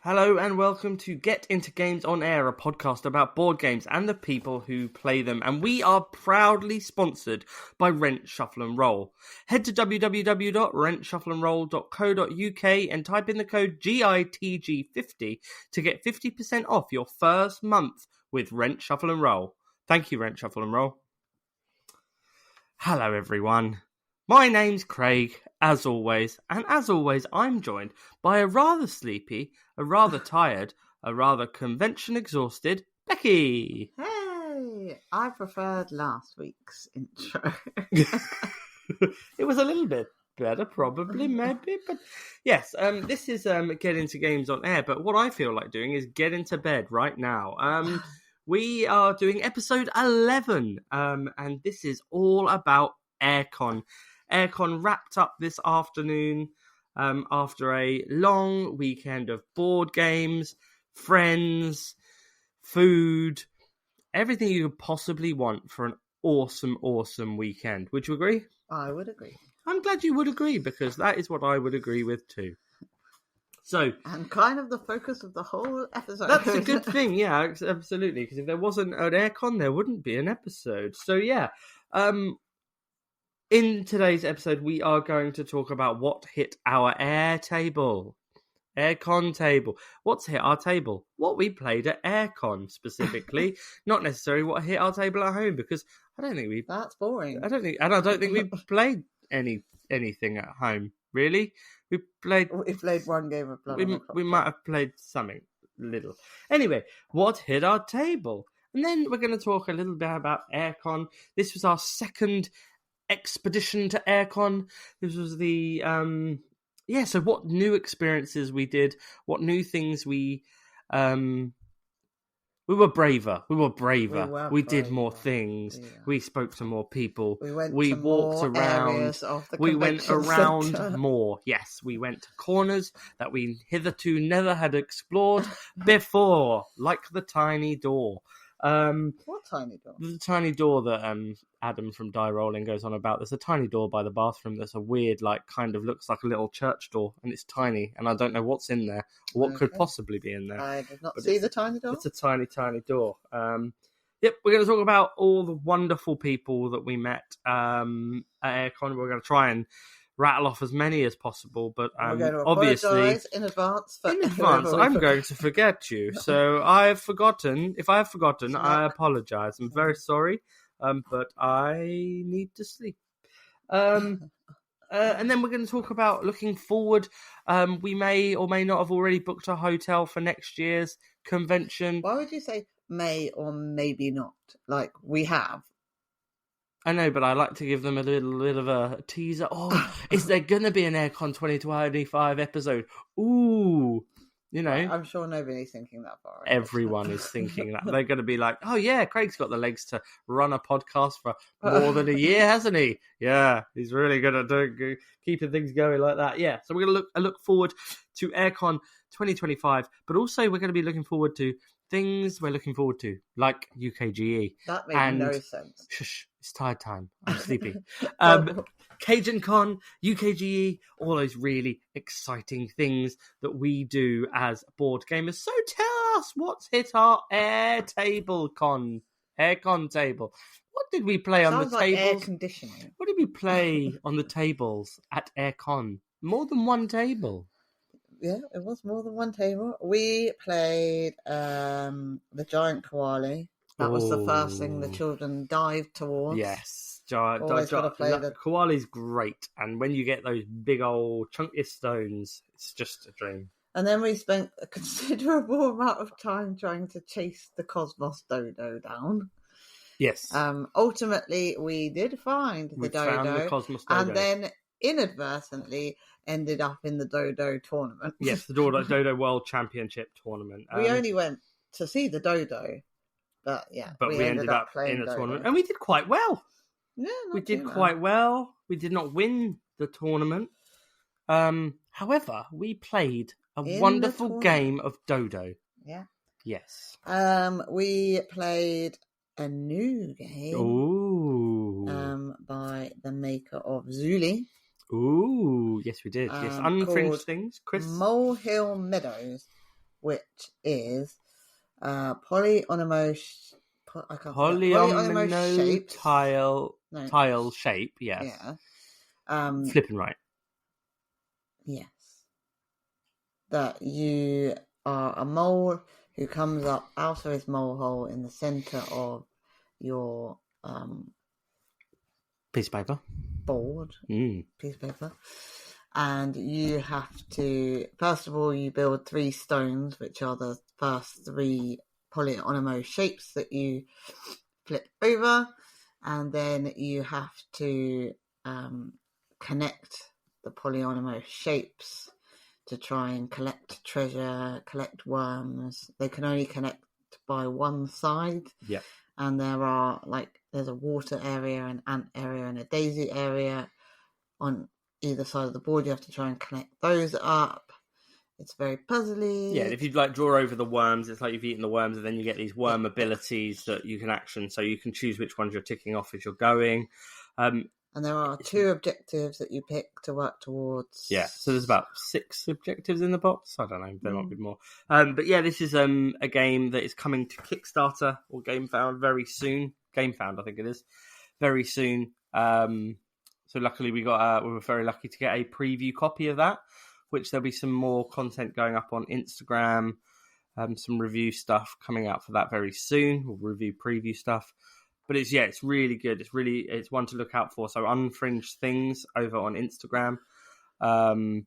Hello and welcome to Get Into Games on Air, a podcast about board games and the people who play them. And we are proudly sponsored by Rent, Shuffle and Roll. Head to www.rentshuffleandroll.co.uk and type in the code GITG50 to get 50% off your first month with Rent, Shuffle and Roll. Thank you, Rent, Shuffle and Roll. Hello, everyone. My name's Craig, as always, and as always, I'm joined by a rather sleepy, a rather tired, a rather convention-exhausted Becky. Hey, I preferred last week's intro. It was a little bit better, probably, maybe, but yes, this is Get Into Games on Air, but what I feel like doing is get into bed right now. We are doing episode 11, and this is all about Airecon. Airecon wrapped up this afternoon after a long weekend of board games, friends, food, everything you could possibly want for an awesome, awesome weekend. Would you agree? I would agree. I'm glad you would agree, because that is what I would agree with too. So, and kind of the focus of the whole episode. That's a good thing, yeah, absolutely, because if there wasn't an Airecon, there wouldn't be an episode. So, yeah, in today's episode, we are going to talk about what hit our Airecon table. What's hit our table? What we played at Airecon specifically, not necessarily what hit our table at home, because I don't think we. That's boring. I don't think we played anything at home. Really, we played one game of Blood. We might have played something little. Anyway, what hit our table? And then we're going to talk a little bit about Airecon. This was our second expedition to Airecon. This was the so what new experiences we did, what new things we were braver. We did more things. Yeah. We spoke to more people. We walked around. We went around more. Yes, we went to corners that we hitherto never had explored before, like the tiny door. What tiny door? The tiny door that Adam from Die Rolling goes on about. There's a tiny door by the bathroom that's a weird, kind of looks like a little church door, and it's tiny, and I don't know what's in there, or what could possibly be in there. I did not see the tiny door. It's a tiny, tiny door. Yep, we're going to talk about all the wonderful people that we met at Airecon. We're going to try and rattle off as many as possible, but obviously in advance. I'm going to forget you. So I've forgotten. If I've forgotten, I apologise. I'm very sorry, but I need to sleep. And then we're going to talk about looking forward. We may or may not have already booked a hotel for next year's convention. Why would you say may or maybe not? Like, we have. I know, but I like to give them a little bit of a teaser. Oh, is there going to be an Airecon 2025 episode? Ooh, I'm sure nobody's thinking that far. Everyone is thinking that. They're going to be like, oh yeah, Craig's got the legs to run a podcast for more than a year, hasn't he? Yeah, he's really good at keeping things going like that. Yeah, so we're going to look forward to Airecon 2025, but also we're going to be looking forward to things we're looking forward to, like UKGE. That made no sense. Shush, it's tired time. I'm sleepy. Cajun Con, UKGE, all those really exciting things that we do as board gamers. So tell us, what's hit our Airecon table? What did we play on the tables? Like air conditioning. What did we play on the tables at Airecon? More than one table. Yeah, it was more than one table. We played the giant koala. That was the first thing the children dived towards. Yes, koala's great, and when you get those big old chunky stones, it's just a dream. And then we spent a considerable amount of time trying to chase the Cosmos dodo down. Yes. Ultimately, we did find the dodo, found the Cosmos dodo, and then inadvertently ended up in the Dodo tournament. Yes, the Dodo World Championship tournament. We only went to see the Dodo, but we ended up playing in the Dodo. tournament, and we did quite well. Yeah, we did quite well. We did not win the tournament. However, we played a wonderful game of Dodo. Yeah. Yes. We played a new game. Ooh. By the maker of Zuli. Ooh, yes, we did. Yes, Unfringed Things, Chris. Molehill Meadows. which is polyomino shapes. Tile shape, yes. Yeah. Flipping right. Yes. That you are a mole who comes up out of his mole hole in the centre of your piece of paper. Board. Piece of paper. And you have to, first of all, you build 3 stones, which are the first 3 polyomino shapes that you flip over. And then you have to connect the polyomino shapes to try and collect treasure, collect worms. They can only connect by one side. Yeah. And there's a water area, an ant area, and a daisy area on either side of the board. You have to try and connect those up. It's very puzzly. Yeah, if you draw over the worms, it's like you've eaten the worms, and then you get these worm abilities that you can action. So you can choose which ones you're ticking off as you're going. And there are 2 objectives that you pick to work towards. Yeah, so there's about 6 objectives in the box. I don't know, there might be more. But yeah, this is a game that is coming to Kickstarter or GameFound very soon. GameFound, I think it is, very soon. So luckily we were very lucky to get a preview copy of that, which there'll be some more content going up on Instagram, some review stuff coming out for that very soon. We'll review preview stuff. But it's really good. It's one to look out for. So Unfringed Things over on Instagram, and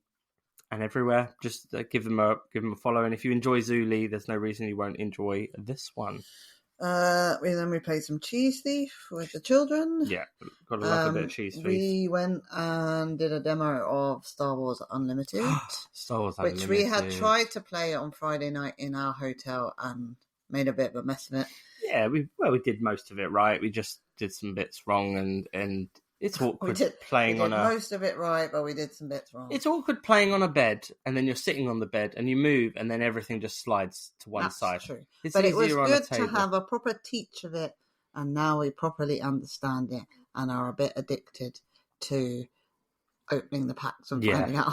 everywhere. Just give them a follow. And if you enjoy Zuli, there's no reason you won't enjoy this one. We played some Cheese Thief with the children. Yeah, gotta love a bit of Cheese Thief. We went and did a demo of Star Wars Unlimited. Star Wars Unlimited, which we had tried to play on Friday night in our hotel and made a bit of a mess of it. Yeah, we did most of it right. We just did some bits wrong, and it's awkward playing on a... We did most of it right, but we did some bits wrong. It's awkward playing on a bed, and then you're sitting on the bed, and you move, and then everything just slides to one side. That's true. It's but it was on good a table. to have a proper teach of it, and now we properly understand it, and are a bit addicted to opening the packs and finding out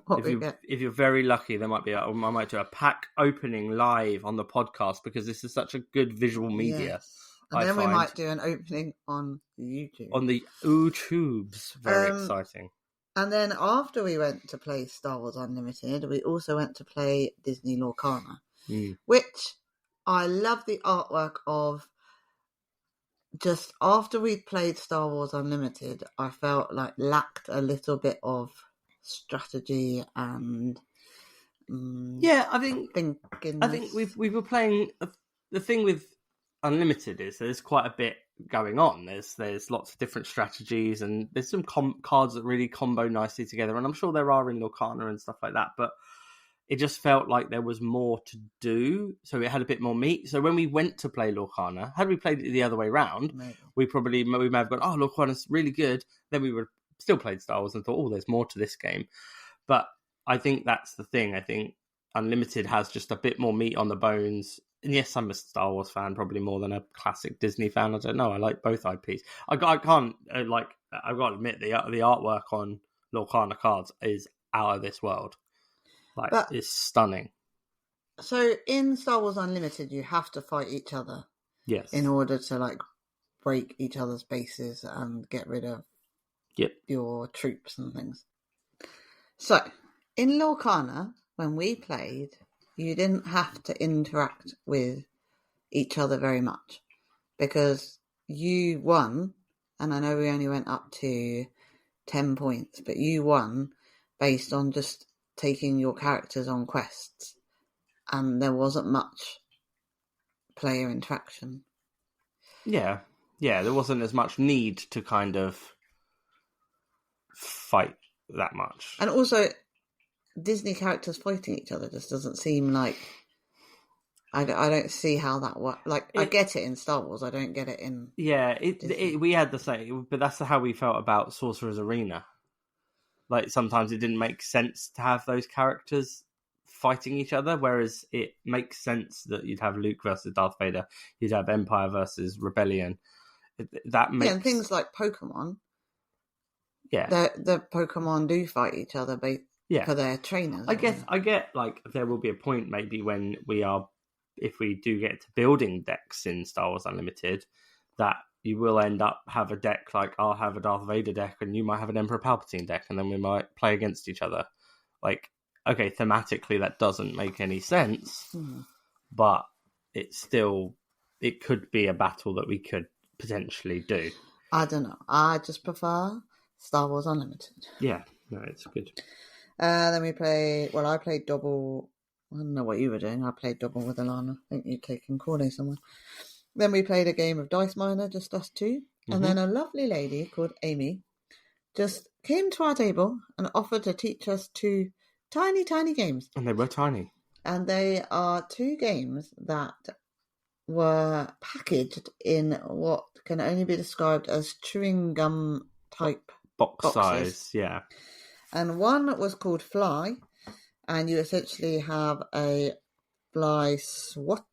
what we get. If you're very lucky, I might do a pack opening live on the podcast, because this is such a good visual media. Yes. And then we might do an opening on YouTube. On the YouTubes. Very exciting. And then after we went to play Star Wars Unlimited, we also went to play Disney Lorcana, which I love the artwork of. Just after we'd played Star Wars Unlimited, I felt like lacked a little bit of strategy and I think we were playing. The thing with Unlimited is there's quite a bit going on. There's lots of different strategies, and there's some cards that really combo nicely together. And I'm sure there are in Lorcana and stuff like that, but it just felt like there was more to do, so it had a bit more meat. So when we went to play Lorcana, had we played it the other way around, we may have gone, oh, Lorcana's really good. Then we would still played Star Wars and thought, oh, there's more to this game. But I think that's the thing. I think Unlimited has just a bit more meat on the bones. And yes, I'm a Star Wars fan, probably more than a classic Disney fan. I don't know. I like both IPs. I've got to admit, the artwork on Lorcana cards is out of this world. It's stunning. So in Star Wars Unlimited, you have to fight each other. Yes. In order to break each other's bases and get rid of your troops and things. So in Lorcana, when we played, you didn't have to interact with each other very much, because you won, and I know we only went up to 10 points, but you won based on just taking your characters on quests, and there wasn't much player interaction. Yeah, there wasn't as much need to kind of fight that much. And also, Disney characters fighting each other just doesn't seem like... I don't see how that works. I get it in Star Wars, I don't get it in... Yeah, we had the same, but that's how we felt about Sorcerer's Arena. Sometimes it didn't make sense to have those characters fighting each other, whereas it makes sense that you'd have Luke versus Darth Vader, you'd have Empire versus Rebellion. That makes... and things like Pokemon. Yeah. The Pokemon do fight each other Yeah. For their trainers. I get like there will be a point maybe when if we do get to building decks in Star Wars Unlimited, that you will end up have a deck like I'll have a Darth Vader deck and you might have an Emperor Palpatine deck, and then we might play against each other. Like, okay, thematically that doesn't make any sense, but it could be a battle that we could potentially do. I don't know. I just prefer Star Wars Unlimited. Yeah, no, it's good. Then we play. Well, I played double. I don't know what you were doing. I played double with Alana. I think you'd taken Corday somewhere. Then we played a game of Dice Miner, just us two. And then a lovely lady called Amy just came to our table and offered to teach us 2 tiny, tiny games. And they were tiny. And they are 2 games that were packaged in what can only be described as chewing gum type boxes. Size, yeah. And one was called Fly, and you essentially have a fly swatter.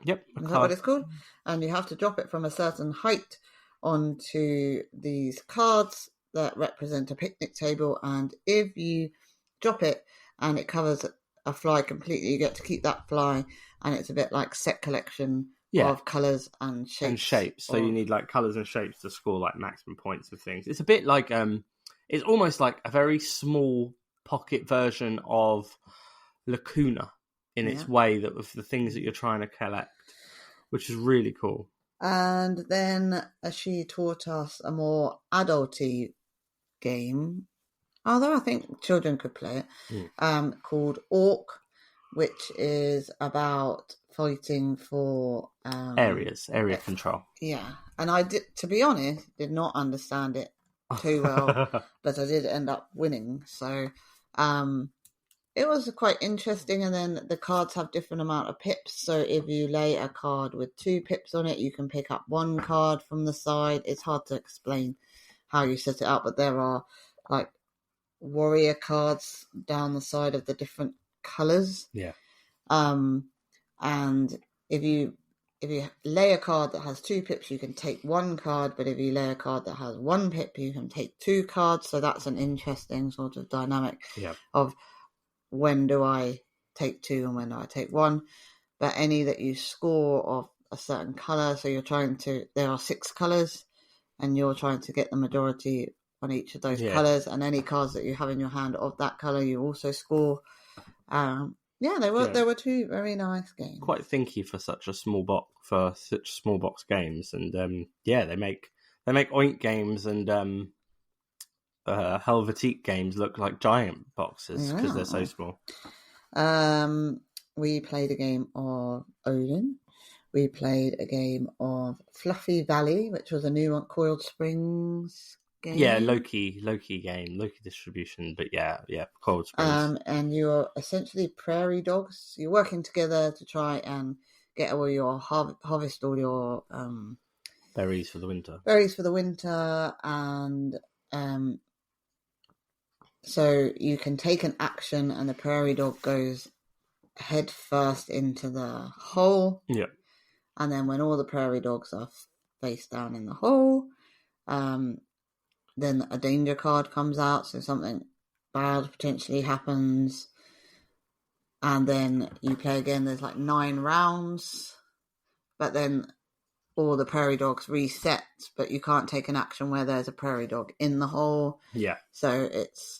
Yep. Is that what it's called? And you have to drop it from a certain height onto these cards that represent a picnic table. And if you drop it and it covers a fly completely, you get to keep that fly. And it's a bit like set collection of colours and shapes. So you need like colours and shapes to score like maximum points of things. It's a bit like it's almost like a very small pocket version of Lacuna in its way, that of the things that you're trying to collect, which is really cool. And then she taught us a more adulty game, although I think children could play it, called Orc, which is about fighting for area control. Yeah, and I did, to be honest, did not understand it too well, but I did end up winning. So it was quite interesting. And then the cards have different amount of pips. So if you lay a card with 2 pips on it, you can pick up 1 card from the side. It's hard to explain how you set it up, but there are like warrior cards down the side of the different colours. Yeah. And if you lay a card that has 2 pips, you can take 1 card, but if you lay a card that has 1 pip, you can take 2 cards. So that's an interesting sort of dynamic of when do I take 2 and when do I take 1. But any that you score of a certain colour, so there are 6 colours, and you're trying to get the majority on each of those colours, and any cards that you have in your hand of that colour, you also score. There were 2 very nice games. Quite thinky for such small box games, and they make Oink games and Helvetique games look like giant boxes because they're so small. We played a game of Odin. We played a game of Fluffy Valley, which was a new one, Coiled Springs game. Yeah, Loki game, Loki distribution, but yeah, Coiled Springs. And you're essentially prairie dogs. You're working together to try and get all your harvest all your berries for the winter. And so you can take an action, and the prairie dog goes head first into the hole. Yeah. And then when all the prairie dogs are face down in the hole, then a danger card comes out, so something bad potentially happens. And then you play again. There's like 9 rounds, but then all the prairie dogs reset, but you can't take an action where there's a prairie dog in the hole. Yeah. So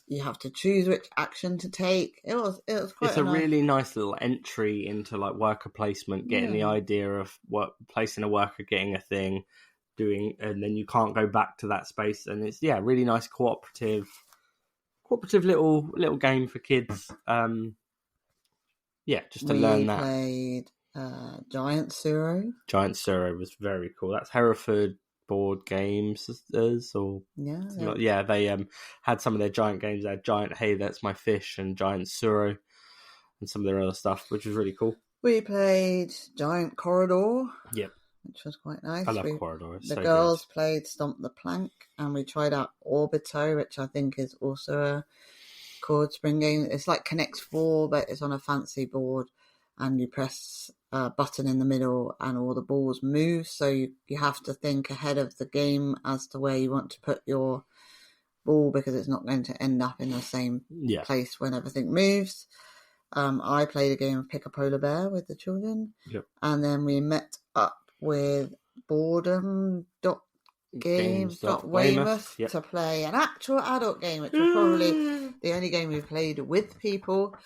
you have to choose which action to take. It was quite. It's a really nice little entry into like worker placement, getting the idea of placing a worker, getting a thing, and then you can't go back to that space, and it's really nice cooperative little game for kids. Just to learn that. We played Giant Suro. Giant Suro was very cool. That's Hereford Board Games, or they had some of their giant games. They had Giant Hey, That's My Fish, and Giant Suro, and some of their other stuff, which was really cool. We played Giant Corridor. Yep. Which was quite nice. I love Corridor. The girls played Stomp the Plank, and we tried out Orbito, which I think is also a chord spring game. It's like Connect 4, but it's on a fancy board, and you press a button in the middle and all the balls move. So you have to think ahead of the game as to where you want to put your ball because it's not going to end up in the same place when everything moves. I played a game of Pick a Polar Bear with the children. Yep. And then we met up with boredom.games.weymouth to play an actual adult game, which was probably the only game we played with people,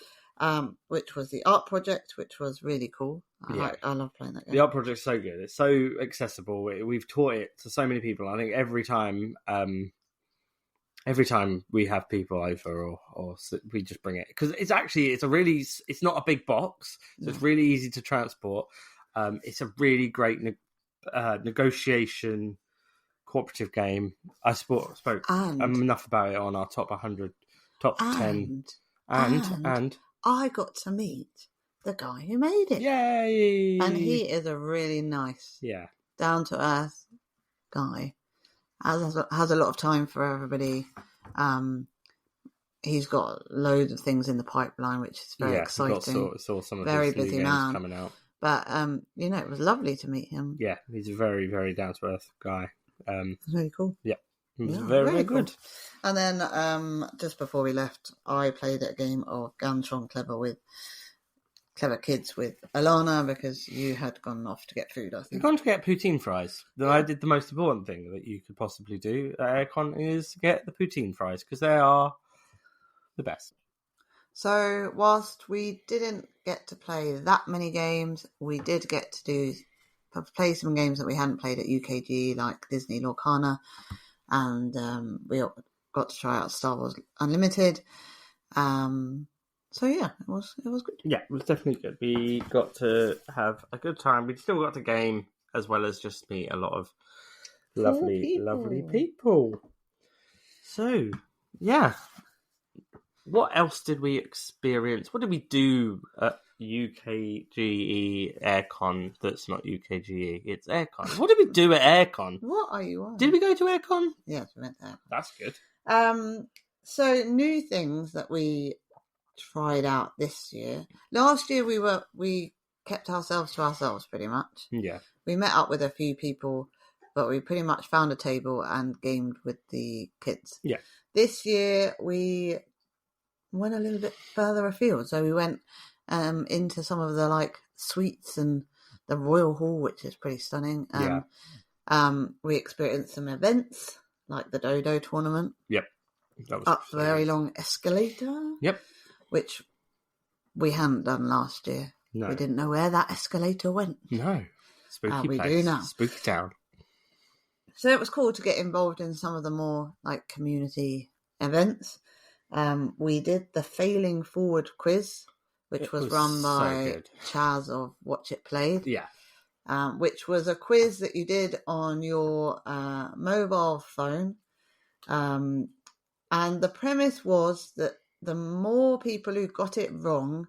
which was the Art Project, which was really cool. I love playing that game. The Art Project's so good. It's so accessible. We've taught it to so many people. I think every time we have people over or we just bring it, because it's not a big box, so it's really easy to transport. It's a really great negotiation cooperative game. I spoke enough about it on our top 100, top 10. And I got to meet the guy who made it. Yay! And he is a really nice, down-to-earth guy. Has a lot of time for everybody. He's got loads of things in the pipeline, which is very exciting. Saw some of very his busy new games man coming out. But it was lovely to meet him. Yeah, he's a very, very down to earth guy. It's really cool. Yeah, it was very, very good. Cool. And then just before we left, I played a game of Gantron Clever Kids with Alana, because you had gone off to get food, I think. I've gone to get poutine fries. Then I did the most important thing that you could possibly do at Airecon is get the poutine fries, because they are the best. So whilst we didn't get to play that many games, we did get to play some games that we hadn't played at UKG, like Disney Lorcana, and we got to try out Star Wars Unlimited. So yeah, it was good. Yeah, it was definitely good. We got to have a good time. We still got to game as well as just meet a lot of lovely people. So yeah, what else did we experience? What did we do at UKGE Airecon that's not UKGE? It's Airecon. What did we do at Airecon? What are you on? Did we go to Airecon? Yes, we went there. That's good. So new things that we tried out this year. Last year we kept ourselves to ourselves pretty much. Yeah. We met up with a few people, but we pretty much found a table and gamed with the kids. Yeah. This year we went a little bit further afield. So we went into some of the suites and the Royal Hall, which is pretty stunning. We experienced some events like the Dodo tournament. Yep. That was up the very long escalator. Yep. Which we hadn't done last year. No. We didn't know where that escalator went. No. Spooky place. We do now. Spooky town. So it was cool to get involved in some of the more community events. We did the Failing Forward quiz, which was run by Chaz of Watch It Played. Yeah. Which was a quiz that you did on your mobile phone. And the premise was that the more people who got it wrong,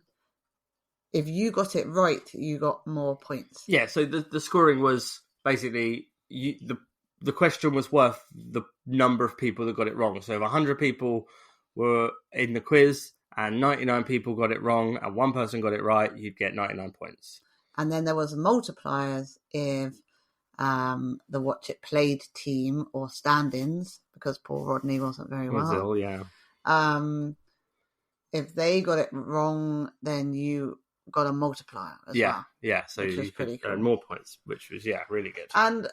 if you got it right, you got more points. Yeah, so the scoring was basically the question was worth the number of people that got it wrong. So if 100 people were in the quiz and 99 people got it wrong and one person got it right, you'd get 99 points. And then there was multipliers if the Watch It Played team or stand-ins, because Paul Rodney wasn't very well. Brazil, yeah. If they got it wrong, then you got a multiplier as well. Yeah, so you could earn more points, which was, really good. And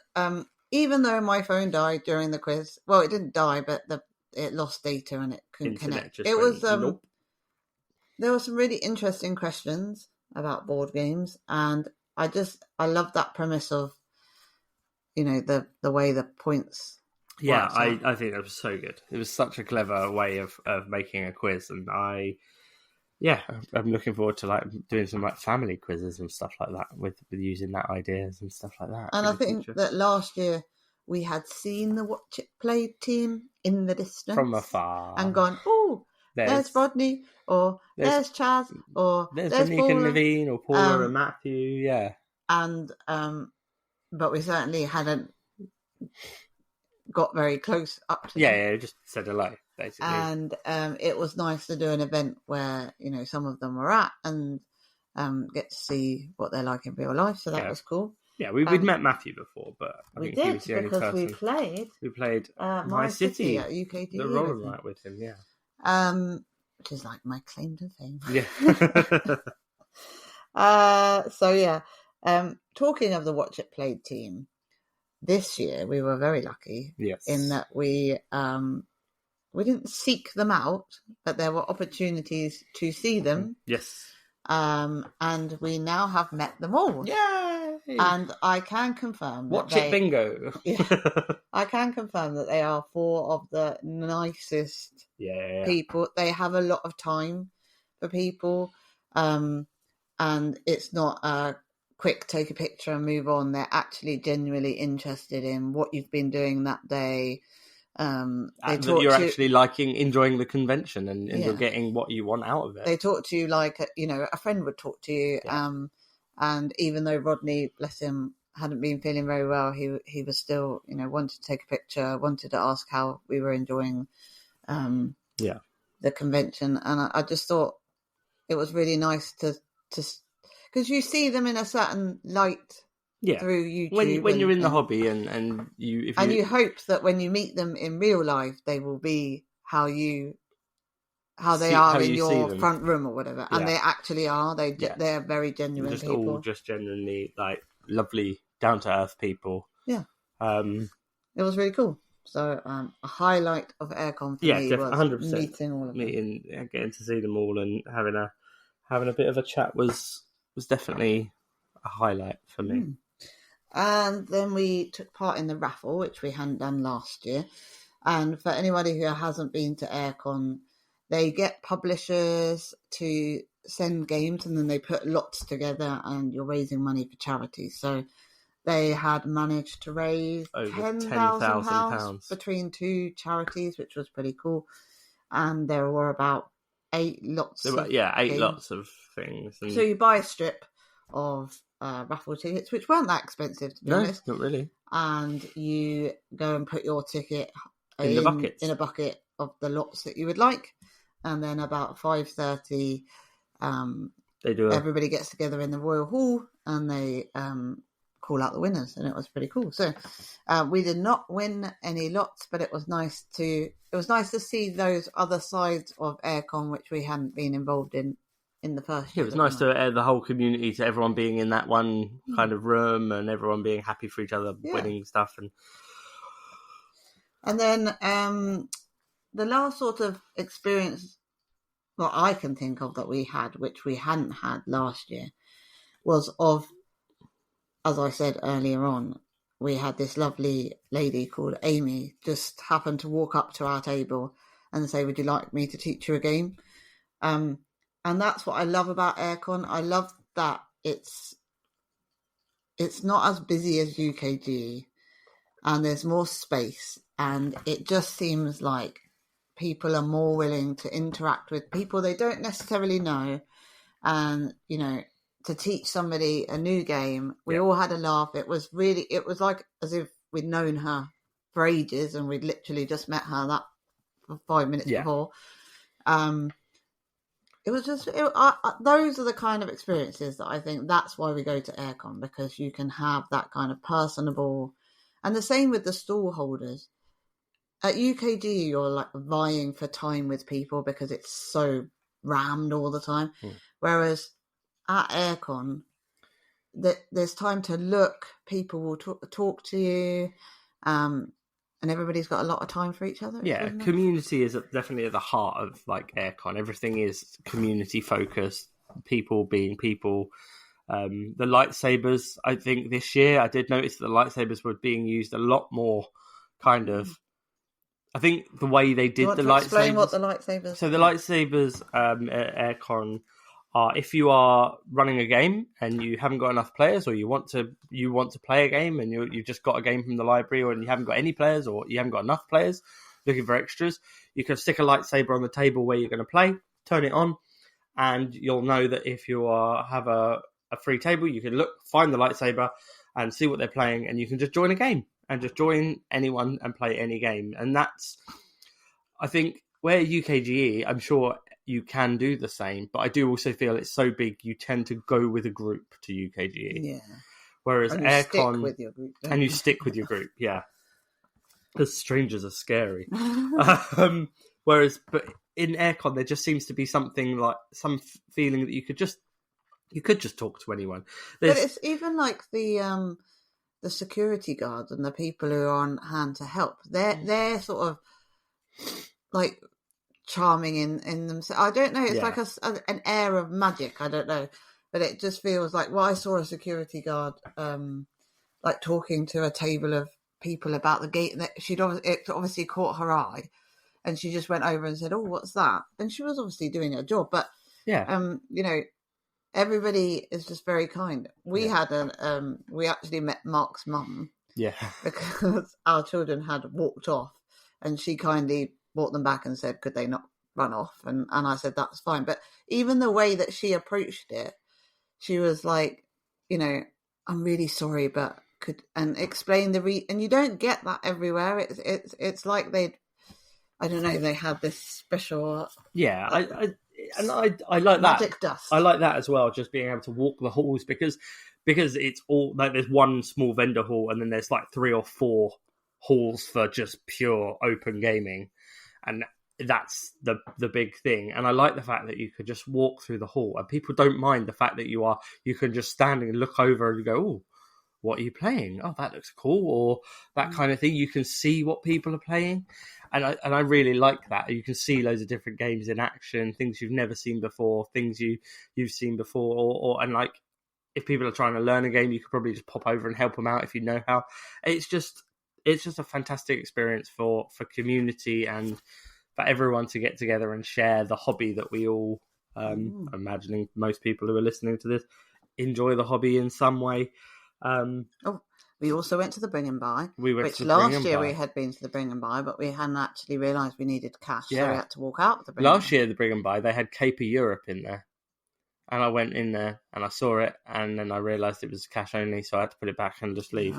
even though my phone died during the quiz, well, it didn't die, but it lost data and it couldn't connect. It was nope. There were some really interesting questions about board games, and I love that premise of the way the points. Yeah, I think that was so good. It was such a clever way of making a quiz, and I'm looking forward to doing some family quizzes and stuff like that with using that ideas and stuff like that. And I think that last year we had seen the Watch It Played team in the distance from afar and gone, oh, there's Rodney, or there's Chaz, or there's Nick and Naveen, or Paula and Matthew, yeah. And but we certainly hadn't got very close up to them. Yeah, just said hello, basically. And it was nice to do an event where, some of them were at and get to see what they're like in real life. So that was cool. Yeah, we'd met Matthew before, but I think he was the only person. We played My City at UKG. The roller night with him, yeah. Which is like my claim to fame. Yeah. So yeah, talking of the Watch It Played team, this year we were very lucky. Yes. In that we didn't seek them out, but there were opportunities to see them. Yes. And we now have met them all. Yay! And I can confirm Watch it bingo. Yeah, I can confirm that they are 4 of the nicest people. They have a lot of time for people. And it's not a quick take a picture and move on. They're actually genuinely interested in what you've been doing that day. You're actually enjoying the convention and you're getting what you want out of it. They talk to you like a friend would talk to you. And even though Rodney, bless him, hadn't been feeling very well, he was still wanted to take a picture, wanted to ask how we were enjoying the convention. And I just thought it was really nice to because you see them in a certain light. Yeah, through YouTube. When you're in the hobby and you hope that when you meet them in real life, they will be how they are in your front room or whatever, and they actually are. They're very genuine people. All just genuinely like lovely, down to earth people. Yeah, it was really cool. So a highlight of Airecon for me was 100%. Meeting all of them. Getting to see them all and having a bit of a chat was definitely a highlight for me. And then we took part in the raffle, which we hadn't done last year. And for anybody who hasn't been to Airecon, they get publishers to send games and then they put lots together and you're raising money for charities. So they had managed to raise over £10,000 between 2 charities, which was pretty cool. And there were about 8 lots of games. Lots of things. And so you buy a strip of raffle tickets, which weren't that expensive, to be honest. Not really. And you go and put your ticket in a bucket of the lots that you would like. And then about 5:30, everybody gets together in the Royal Hall and they call out the winners, and it was pretty cool. So we did not win any lots, but it was nice to see those other sides of Airecon which we hadn't been involved in the first year. It was nice to add the whole community, to everyone being in that one kind of room and everyone being happy for each other, winning stuff. And then the last sort of experience that I can think of that we had, which we hadn't had last year, was of, as I said earlier on, we had this lovely lady called Amy just happen to walk up to our table and say, "Would you like me to teach you a game?" And that's what I love about Airecon. I love that it's not as busy as UKG, and there's more space, and it just seems like people are more willing to interact with people they don't necessarily know, and to teach somebody a new game. We all had a laugh. It was like as if we'd known her for ages and we'd literally just met her that for 5 minutes before. It was just those are the kind of experiences that I think that's why we go to Airecon, because you can have that kind of personable, and the same with the stall holders. At UKG, you're like vying for time with people because it's so rammed all the time. Whereas at Airecon, there's time to look. People will talk to you, and everybody's got a lot of time for each other. Yeah, community is definitely at the heart of like Airecon. Everything is community focused. People being people. The lightsabers, I think this year I did notice that the lightsabers were being used a lot more. Kind of. I think the way they did the lightsabers. Explain what the lightsabers. So the lightsabers at Airecon are, if you are running a game and you haven't got enough players, or you want to play a game and you've just got a game from the library, or you haven't got any players, or you haven't got enough players looking for extras, you can stick a lightsaber on the table where you're going to play, turn it on, and you'll know that if you have a free table, you can find the lightsaber and see what they're playing, and you can just join a game. And just join anyone and play any game. And that's, I think, where UKGE, I'm sure you can do the same. But I do also feel it's so big, you tend to go with a group to UKGE. Yeah. Whereas and Airecon, with your group, and you stick with your group, yeah. Because strangers are scary. Whereas, but in Airecon, there just seems to be something like some feeling that you could just talk to anyone. But it's even like the security guards and the people who are on hand to help. They're sort of like charming in themselves. I don't know. It's like an air of magic. I don't know, but it just feels like. Well, I saw a security guard like talking to a table of people about the gate, and it obviously caught her eye, and she just went over and said, "Oh, what's that?" And she was obviously doing her job, but you know, everybody is just very kind. We had we actually met Mark's mum, because our children had walked off, and she kindly brought them back and said, "Could they not run off?" And I said, "That's fine." But even the way that she approached it, she was like, you know, "I'm really sorry, but could," and explain and you don't get that everywhere. It's like I don't know, they had this special I like magic that. Dust. I like that as well, just being able to walk the halls because it's all like there's one small vendor hall and then there's like 3 or 4 halls for just pure open gaming, and that's the big thing. And I like the fact that you could just walk through the hall and people don't mind the fact that you can just stand and look over and you go, "Oh, what are you playing? Oh, that looks cool," or that kind of thing. You can see what people are playing, and I really like that. You can see loads of different games in action, things you've never seen before, things you've seen before, and like if people are trying to learn a game, you could probably just pop over and help them out if you know how. It's just a fantastic experience for community and for everyone to get together and share the hobby that we all, imagining most people who are listening to this, enjoy the hobby in some way. We also went to the Bring and Buy, which last year we had been to the Bring and Buy, but we hadn't actually realised we needed cash, so we had to walk out of the Bring and Buy. Last year, the Bring and Buy, they had Cape of Europe in there, and I went in there and I saw it, and then I realised it was cash only, so I had to put it back and just leave.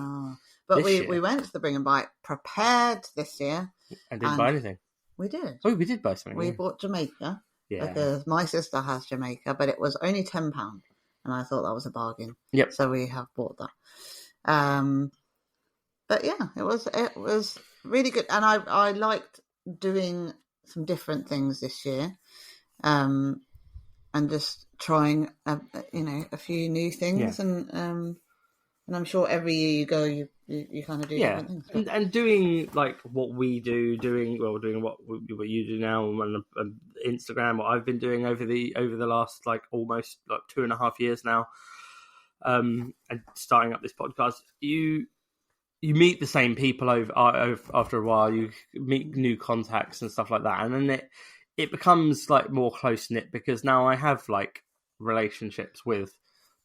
But we went to the Bring and Buy prepared this year. And didn't buy anything. We did. Oh, we did buy something. We bought Jamaica, because my sister has Jamaica, but it was only £10. And I thought that was a bargain. Yep. So we have bought that. But yeah, it was really good, and I liked doing some different things this year, and just trying a few new things, and I'm sure every year you go, you kind of do different things. And doing like what we do, doing what you do now on Instagram, what I've been doing over the last like almost like 2.5 years now, and starting up this podcast, you meet the same people after a while. You meet new contacts and stuff like that, and then it becomes like more close knit because now I have like relationships with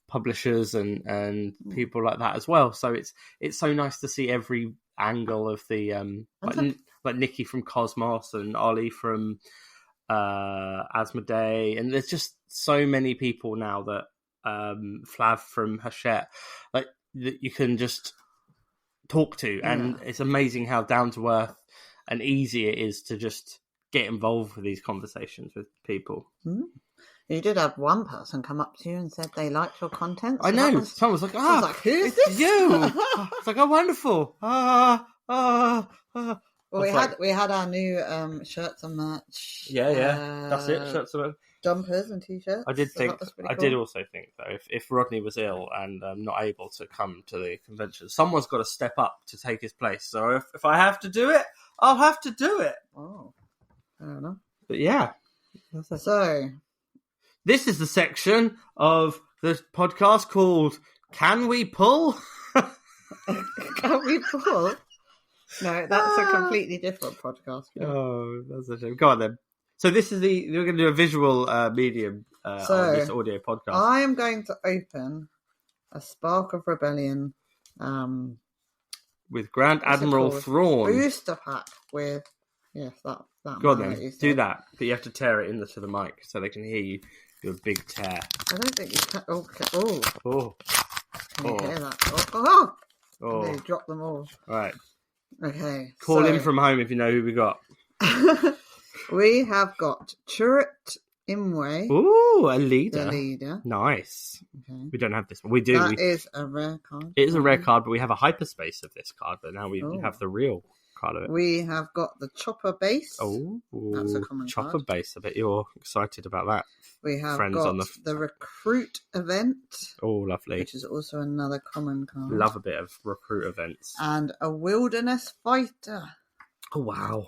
publishers and people like that as well. So it's so nice to see every angle of the like Nikki from Cosmos and Ollie from Asmodee, and there's just so many people now that Flav from Hachette, like that you can just talk to, and it's amazing how down to earth and easy it is to just get involved with these conversations with people. You did have one person come up to you and said they liked your content. So I know. Someone was like, who's this? You. It's like, oh, wonderful. Well, we had our new shirts and merch. Yeah. That's it. Shirts and merch. Jumpers and t-shirts. I did also think though, if Rodney was ill and not able to come to the convention, someone's got to step up to take his place. So if I have to do it, I'll have to do it. Oh, fair enough. But yeah. So this is the section of the podcast called "Can We Pull?" Can we pull? No, that's a completely different podcast. Oh, that's a shame. Go on then. So this is we're going to do a visual medium on this audio podcast. I am going to open a Spark of Rebellion with Grand Admiral Thrawn booster pack with that. Go on then, do that, but you have to tear it into the mic so they can hear you do a big tear. I don't think you can. Oh. Can you hear that? Oh. They drop them all. Right. Okay. Call in from home if you know who we got. We have got Turret Imwe, Ooh, a leader. the leader. Nice. Okay. We don't have this one. We do. That is a rare card. It is a rare card, but we have a hyperspace of this card, but now we have the real card of it. We have got the chopper base. Oh, that's a common chopper card. base. I bet you're excited about that. We have got the recruit event. Oh, lovely. Which is also another common card. Love a bit of recruit events. And a wilderness fighter. Oh, wow.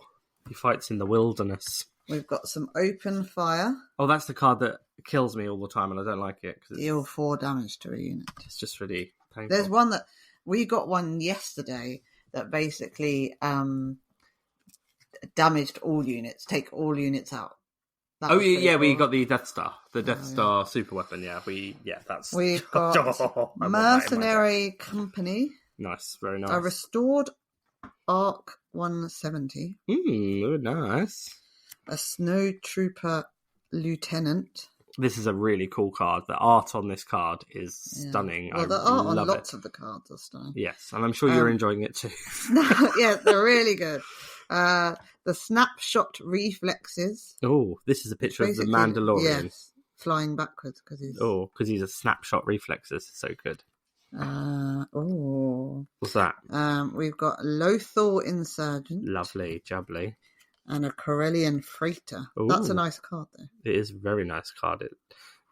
He fights in the wilderness. We've got some open fire. Oh, that's the card that kills me all the time, and I don't like it. Deal 4 damage to a unit. It's just really painful. There's one that... We got one yesterday that basically damaged all units. Take all units out. We got the Death Star. The Death Star super weapon, that's... We've got Mercenary Company. Nice, very nice. A restored Arc 170. Nice. A Snow Trooper Lieutenant. This is a really cool card. The art on this card is stunning. Well, the art on lots of the cards are stunning. Yes, and I'm sure you're enjoying it too. Yeah, they're really good. The Snapshot Reflexes. Oh, this is a picture of the Mandalorian. Yes, flying backwards because he's... Oh, because he's a Snapshot Reflexes. So good. What's that? We've got Lothal Insurgent. Lovely, jubbly. And a Corellian Freighter. Ooh. That's a nice card, though. It is a very nice card. It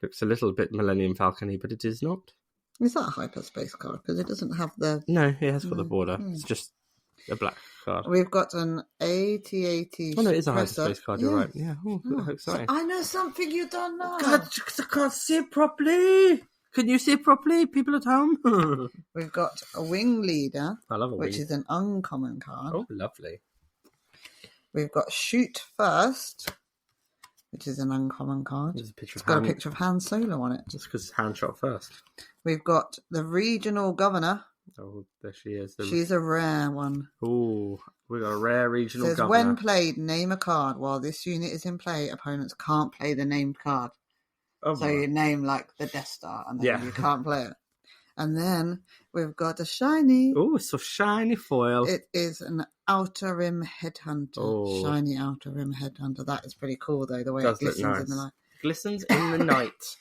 looks a little bit Millennium Falcon-y, but it is not. Is that a hyperspace card? Because it doesn't have the... No, it has got the border. It's just a black card. We've got an AT-AT... Oh, no, it is a hyperspace card. You're right. Yeah. Oh, exciting. So I know something you don't know. God, I can't see it properly. Can you see it properly, people at home? We've got a Wing Leader. I love a wing. Which is an uncommon card. Oh, lovely. We've got Shoot First, which is an uncommon card. It's got a picture of Han Solo on it. Just because it's hand shot first. We've got the Regional Governor. Oh, there she is. She's a rare one. Oh, we've got a rare Regional Governor. When played, name a card. While this unit is in play, opponents can't play the named card. Oh, so you name like the Death Star, and then you can't play it. And then we've got a shiny. Oh, it's so shiny foil. It is an Outer Rim Headhunter. Oh. Shiny Outer Rim Headhunter. That is pretty cool, though, the way it glistens in the light. Glistens in the night.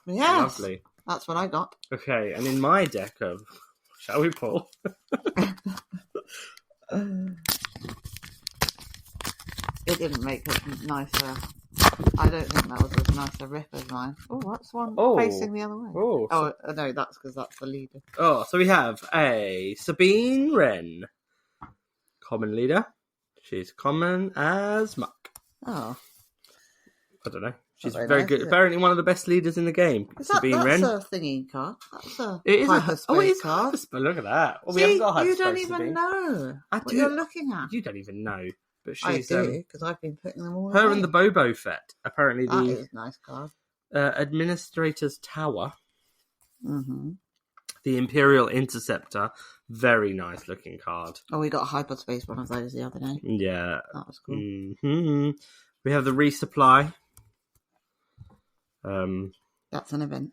Yes. Lovely. That's what I got. Okay, and in my deck of... Shall we pull? It didn't make a nicer... I don't think that was as nice a rip as mine. Oh, that's one facing the other way. Oh, no, that's because that's the leader. Oh, so we have a Sabine Wren. Common leader. She's common as muck. Oh. I don't know. She's very good. Apparently one of the best leaders in the game. Sabine Wren. That's a thingy card. That's a hyperspace card. Look at that. Well, see, we haven't got hyperspace. You don't even know what you're looking at. You don't even know. But she's, I do, because I've been putting them all Her away. And the Bobo Fett. Apparently that is a nice card. Administrator's Tower. Mm-hmm. The Imperial Interceptor. Very nice looking card. Oh, we got a hyperspace one of those the other day. Yeah. That was cool. Mm-hmm. We have the Resupply. That's an event.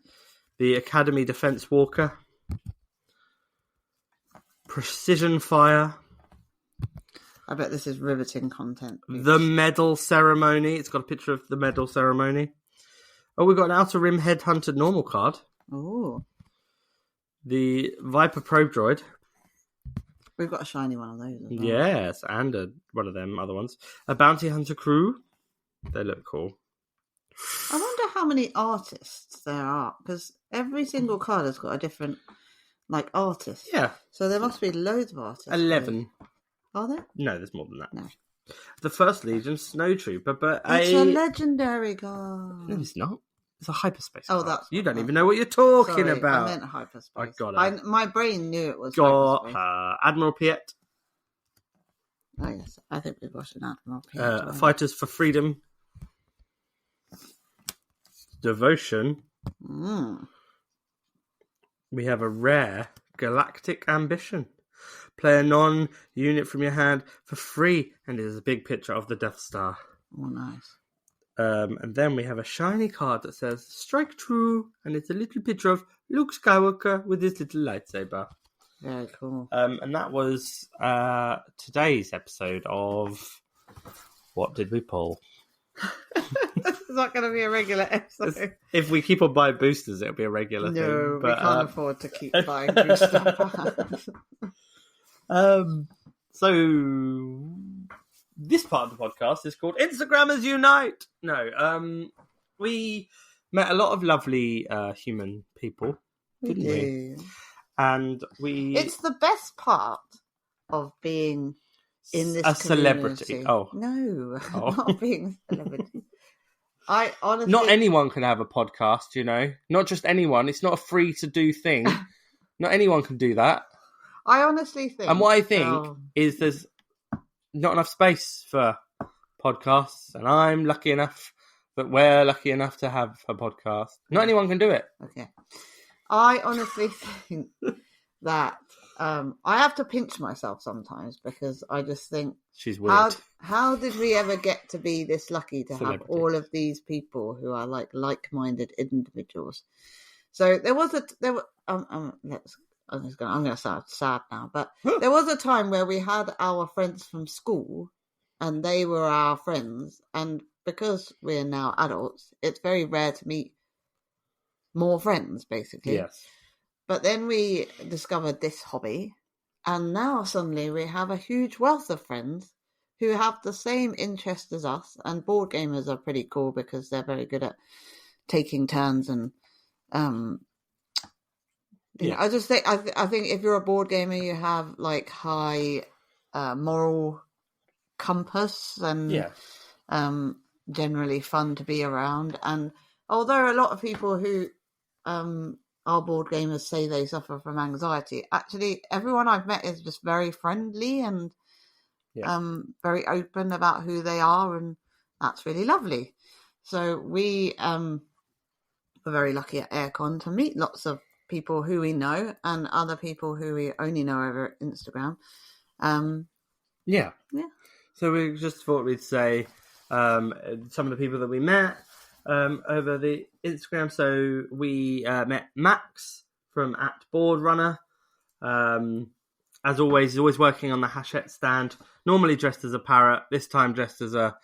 The Academy Defense Walker. Precision Fire. I bet this is riveting content. The Medal Ceremony. It's got a picture of the Medal Ceremony. Oh, we've got an Outer Rim Headhunter normal card. Oh. The Viper Probe Droid. We've got a shiny one of those as well. Yes, and one of them other ones. A Bounty Hunter Crew. They look cool. I wonder how many artists there are, because every single card has got a different, artist. Yeah. So there must be loads of artists. 11. Are there? No, there's more than that. No. The First Legion Snow Trooper, but it's a legendary card. No, it's not. It's a hyperspace card. That's... You don't even know what you're talking about. I meant hyperspace. I got it. My brain knew it was hyperspace. Admiral Piet. Oh, yes. I think we've got an Admiral Piet. Fighters for Freedom. Devotion. We have a rare Galactic Ambition. Play a non-unit from your hand for free, and there's a big picture of the Death Star. Oh, nice. And then we have a shiny card that says Strike True, and it's a little picture of Luke Skywalker with his little lightsaber. Very cool. And that was today's episode of What Did We Pull? This is not going to be a regular episode. If we keep on buying boosters, it'll be a regular thing. No, we can't afford to keep buying booster packs. So this part of the podcast is called Instagrammers Unite. No, we met a lot of lovely human people, didn't we? And it's the best part of being in this a celebrity. Oh no, not being a celebrity. I honestly, not anyone can have a podcast, not just anyone. It's not a free to do thing. Not anyone can do that. I honestly think, and what I think is there's not enough space for podcasts, and I'm lucky enough that we're lucky enough to have a podcast. Not anyone can do it. Okay. I honestly think that I have to pinch myself sometimes because I just think she's weird. How did we ever get to be this lucky to have all of these people who are like-minded individuals? So I'm going to sound sad now, but there was a time where we had our friends from school, and they were our friends, and because we're now adults, it's very rare to meet more friends, basically. Yes. But then we discovered this hobby, and now suddenly we have a huge wealth of friends who have the same interest as us, and board gamers are pretty cool because they're very good at taking turns and I just think I think if you're a board gamer, you have high moral compass and generally fun to be around. And although a lot of people who are board gamers say they suffer from anxiety, actually everyone I've met is just very friendly and very open about who they are, and that's really lovely. So we were very lucky at Airecon to meet lots of people who we know and other people who we only know over Instagram. Yeah. So we just thought we'd say some of the people that we met over the Instagram. So we met Max from @BoardRunner. As always, he's always working on the Hachette stand, normally dressed as a parrot, this time dressed as a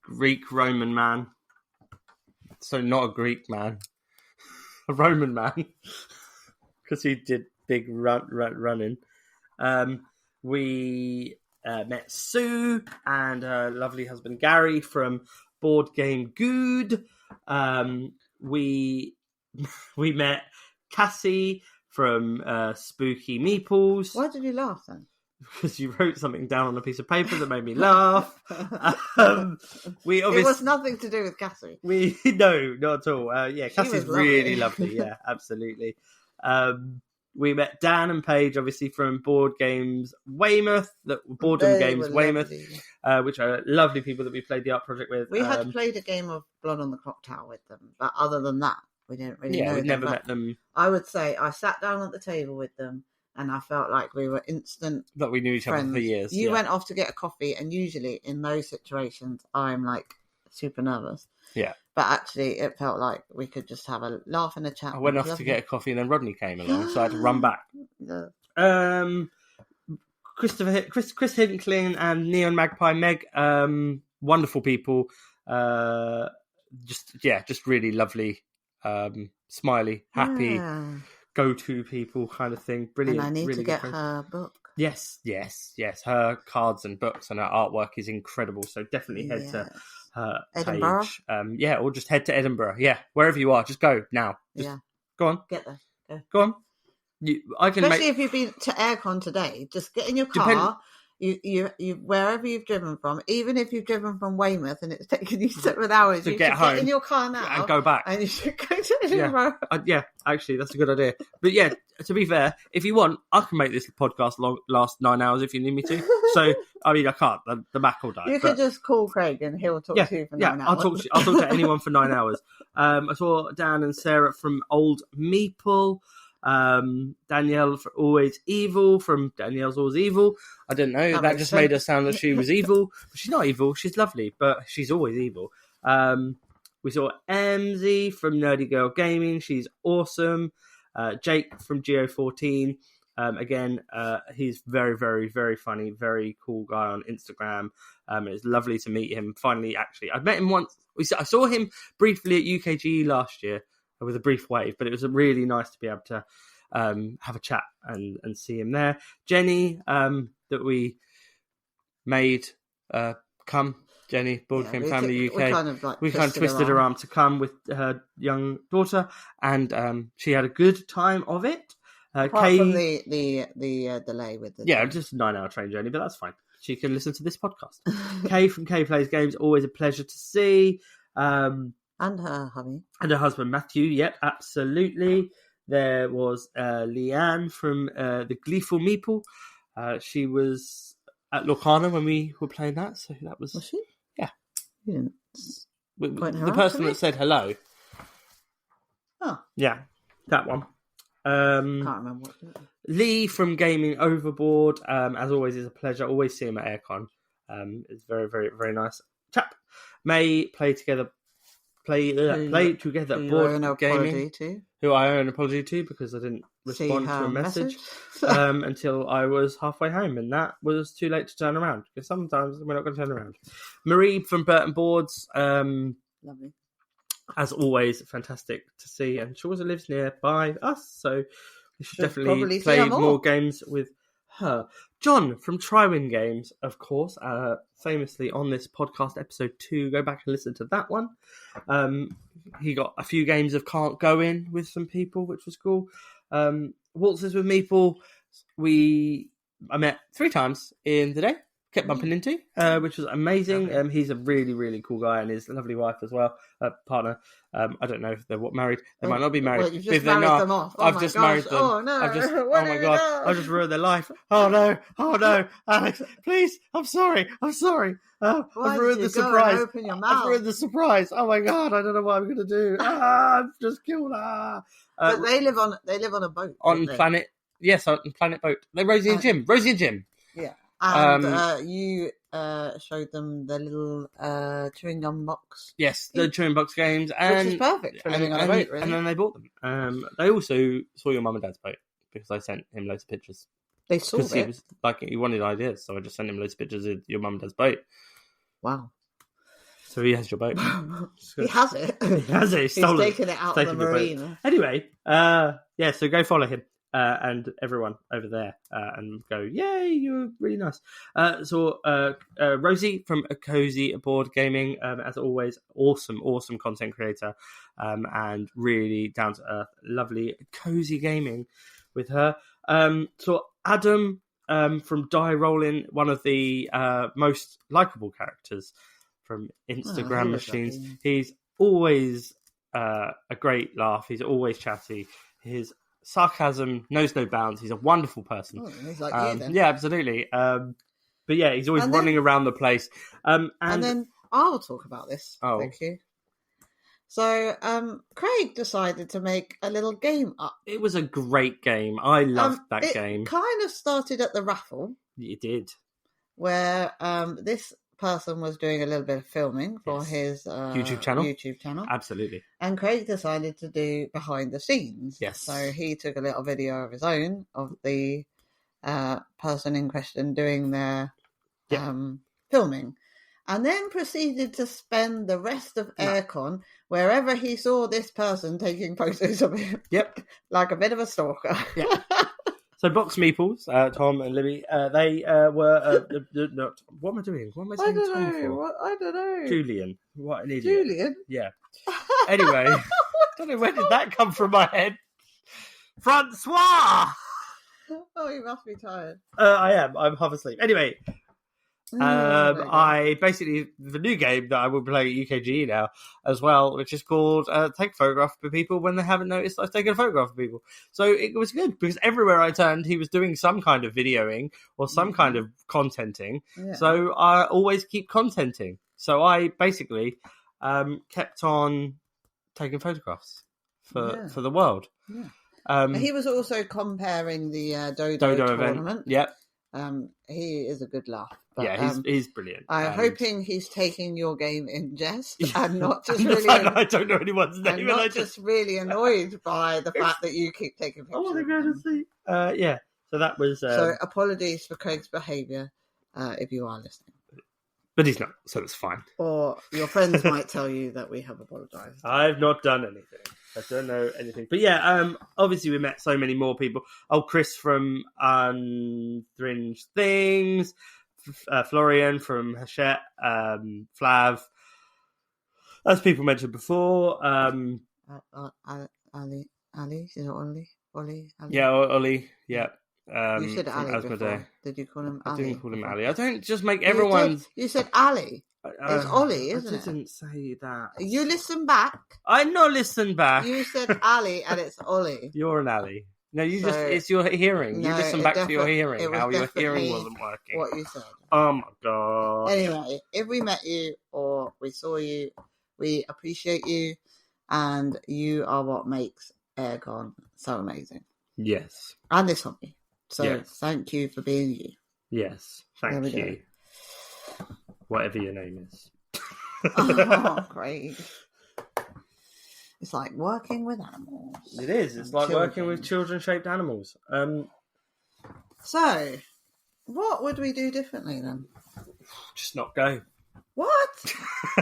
Greek Roman man. So not a Greek man. A Roman man, because he did big running. We met Sue and her lovely husband Gary from Board Game Good. We met Cassie from Spooky Meeples. Why did you laugh then? Because you wrote something down on a piece of paper that made me laugh. It was nothing to do with Cassie. No, not at all. Cassie's really lovely. Yeah, absolutely. We met Dan and Paige, obviously, from Board Games Weymouth, Weymouth, which are lovely people that we played the art project with. We had played a game of Blood on the Clock Tower with them, but other than that, we didn't really know them. We'd never met them. I would say I sat down at the table with them, and I felt like we were instant that we knew each other for years. You went off to get a coffee, and usually in those situations, I'm super nervous. Yeah. But actually, it felt like we could just have a laugh and a chat. I went off to get a coffee, and then Rodney came along, so I had to run back. Chris Hincklin and Neon Magpie Meg, wonderful people. Just really lovely, smiley, happy, go-to people kind of thing. Brilliant. And I need really to get her book. Yes. Her cards and books and her artwork is incredible. So definitely head to her Edinburgh. Page. Or just head to Edinburgh. Yeah, wherever you are, just go now. Go on. Get there. Go on. Especially if you've been to Airecon today, just get in your car. You wherever you've driven from, even if you've driven from Weymouth and it's taken you 7 hours, you get should home get in your car now and go back. And you should go to Edinburgh. Actually, that's a good idea. But to be fair, if you want, I can make this podcast last 9 hours if you need me to. So, I mean, I can't. The Mac will die. You could just call Craig and he'll talk to you for 9 hours. I'll talk to anyone for 9 hours. I saw Dan and Sarah from Old Meeple. Danielle for Always Evil from Danielle's Always Evil. I don't know. That just made her sound like she was evil. But she's not evil. She's lovely, but she's always evil. We saw MZ from Nerdy Girl Gaming. She's awesome. Jake from Geo14. Again, he's very, very, very funny, very cool guy on Instagram. It's lovely to meet him. Finally, actually, I met him once. I saw him briefly at UKGE last year with a brief wave, but it was really nice to be able to have a chat and see him there. Jenny, that we made come. Jenny, Board Game Family UK. We kind of twisted her arm to come with her young daughter, and she had a good time of it. Apart from the delay with the just a 9-hour train journey, but that's fine. She can listen to this podcast. Kay from Kay Plays Games, always a pleasure to see. And her hubby. And her husband Matthew, yep, absolutely. There was Leanne from the Gleeful Meeple. She was at Lorcana when we were playing that, so that was... Was she? Yeah. You didn't point her the person that said hello. Oh. Yeah, that one. Can't remember what it was. Lee from Gaming Overboard, as always, is a pleasure. Always see him at Airecon. It's very, very, very nice chap. May play together board gaming. Who I owe an apology to because I didn't respond to a message until I was halfway home, and that was too late to turn around because sometimes we're not going to turn around. Marie from Burton Boards, lovely. As always, fantastic to see, and she also lives nearby us, so we should definitely play more games with her. John from Trywin Games, of course, famously on this podcast, episode 2. Go back and listen to that one. He got a few games of Can't Go In with some people, which was cool. Waltzes with Meeple, I met 3 times in the day. Kept bumping into, which was amazing. He's a really, really cool guy, and his lovely wife as well, partner. I don't know if they're married. They might not be married. Well, you've just married them off. I've just married them. Oh no! Oh my god! I've just ruined their life. Oh no, Alex! Please, I'm sorry. I've ruined the surprise. Open your mouth. I've ruined the surprise. Oh my god! I don't know what I'm going to do. I've just killed her. But they live on a boat. On Planet. Yes, on Planet Boat. They're Rosie and Jim. Yeah. And you showed them the little chewing gum box. Yes, the chewing box games. And, which is perfect for living on a boat, really. And then they bought them. They also saw your mum and dad's boat because I sent him loads of pictures. They saw it? He wanted ideas, so I just sent him loads of pictures of your mum and dad's boat. Wow. So he has your boat. He has it. He's taken it out of the marina. Anyway, so go follow him. And everyone over there, and go, yay, you're really nice. So Rosie from A Cozy Board Gaming, as always, awesome content creator, and really down to earth, lovely, cozy gaming with her. So Adam from Die Rolling, one of the most likable characters from Instagram Machines. He's always a great laugh. He's always chatty. His sarcasm knows no bounds. He's a wonderful person. Oh, he's like you then. Yeah, absolutely. But yeah, he's always running around the place. And then I'll talk about this. Oh. Thank you. So Craig decided to make a little game up. It was a great game. I loved that game. It kind of started at the raffle. It did. Where this person was doing a little bit of filming for his YouTube channel. Absolutely. And Craig decided to do behind the scenes. Yes. So he took a little video of his own of the person in question doing their filming, and then proceeded to spend the rest of Airecon wherever he saw this person taking photos of him. Yep. Like a bit of a stalker. Yeah. So Box Meeples, Tom and Libby, they were... what am I doing? What am I saying Tom for? I don't know. Julian. What an idiot. Julian? Yeah. Anyway, I don't know where did that come from my head. Francois! Oh, you must be tired. I am. I'm half asleep. Anyway... I basically, the new game that I will play at UKGE now as well, which is called Take a Photograph of People When They Haven't Noticed I've Taken a Photograph of People. So it was good because everywhere I turned, he was doing some kind of videoing or some kind of contenting. Yeah. So I always keep contenting. So I basically kept on taking photographs for the world. Yeah. He was also comparing the Dodo tournament. Event. Yep. He is a good laugh. But, yeah, he's brilliant. I'm hoping he's taking your game in jest and not just I don't know anyone's name. And not just really annoyed by the fact that you keep taking pictures. I want to go to sleep. Yeah. So that was... So apologies for Craig's behaviour, if you are listening. But he's not, so it's fine. Or your friends might tell you that we have apologised. I've not done anything. I don't know anything. But yeah, obviously we met so many more people. Oh, Chris from Unfringed Things, Florian from Hachette, Flav, as people mentioned before. Ali, is it Ollie? Ali? Yeah, Ollie, yeah. You said Ali before. Day. Did you call him Ali? I didn't call him Ali. I don't just make everyone... You said Ali. It's Ollie, isn't it? I didn't say that. You listen back. I not listen back. You said Ali and it's Ollie. You're an Ali. No, it's your hearing. No, you listen back to your hearing. How your hearing wasn't working. What you said. Oh my god. Anyway, if we met you or we saw you, we appreciate you, and you are what makes Airecon so amazing. Yes. And this hobby. So Thank you for being you. Yes. Thank you. Whatever your name is. Oh, great. It's like working with animals. It is. It's like working with children-shaped animals. So, what would we do differently then? Just not go. What?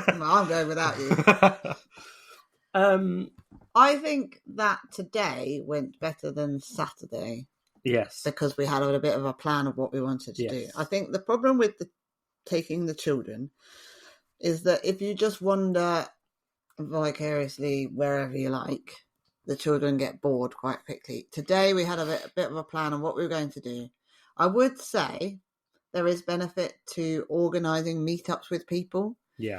Well, I'm going without you. I think that today went better than Saturday. Yes. Because we had a bit of a plan of what we wanted to do. I think the problem with taking the children is that if you just wander vicariously wherever you like, the children get bored quite quickly. Today we had a bit of a plan on what we were going to do. I would say there is benefit to organising meetups with people. Yeah.